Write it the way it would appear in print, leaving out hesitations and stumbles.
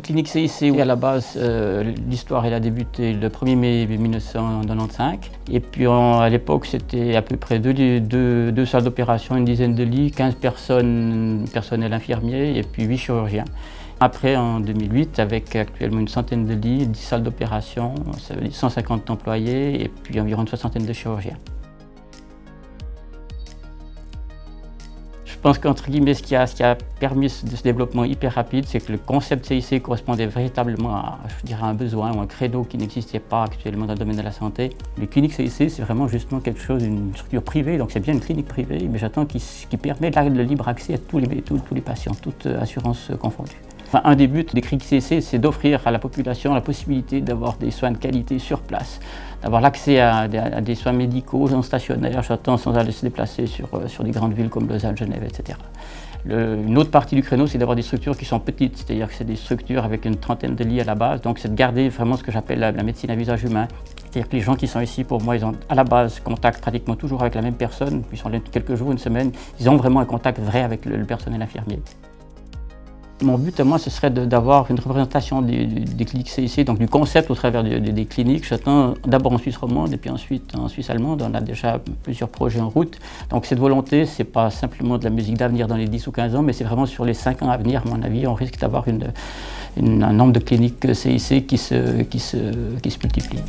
clinique CIC, à la base, l'histoire elle a débuté le 1er mai 1995. Et puis à l'époque, c'était à peu près deux salles d'opération, une dizaine de lits, 15 personnes, personnel infirmier et puis 8 chirurgiens. Après, en 2008, avec actuellement une centaine de lits, 10 salles d'opération, 150 employés et puis environ une soixantaine de chirurgiens. Je pense qu'entre guillemets, ce qui a permis ce développement hyper rapide, c'est que le concept CIC correspondait véritablement à, je dirais, un besoin ou un créneau qui n'existait pas actuellement dans le domaine de la santé. Les cliniques CIC, c'est vraiment justement quelque chose, une structure privée, donc c'est bien une clinique privée, mais j'attends qui permet le libre accès à tous les patients, toutes assurances confondues. Enfin, un des buts des cliniques CIC, c'est d'offrir à la population la possibilité d'avoir des soins de qualité sur place, d'avoir l'accès à des soins médicaux non stationnaires, j'attends sans aller se déplacer sur des grandes villes comme Lausanne, Genève, etc. Une autre partie du créneau, c'est d'avoir des structures qui sont petites, c'est-à-dire que c'est des structures avec une trentaine de lits à la base, donc c'est de garder vraiment ce que j'appelle la médecine à visage humain. C'est-à-dire que les gens qui sont ici, pour moi, ils ont à la base contact pratiquement toujours avec la même personne, puis ils sont là quelques jours, une semaine, ils ont vraiment un contact vrai avec le personnel infirmier. Mon but à moi, ce serait d'avoir une représentation des cliniques CIC, donc du concept au travers des cliniques. J'attends d'abord en Suisse romande et puis ensuite en Suisse allemande. On a déjà plusieurs projets en route. Donc cette volonté, ce n'est pas simplement de la musique d'avenir dans les 10 ou 15 ans, mais c'est vraiment sur les 5 ans à venir, à mon avis, on risque d'avoir un nombre de cliniques CIC qui se multiplie.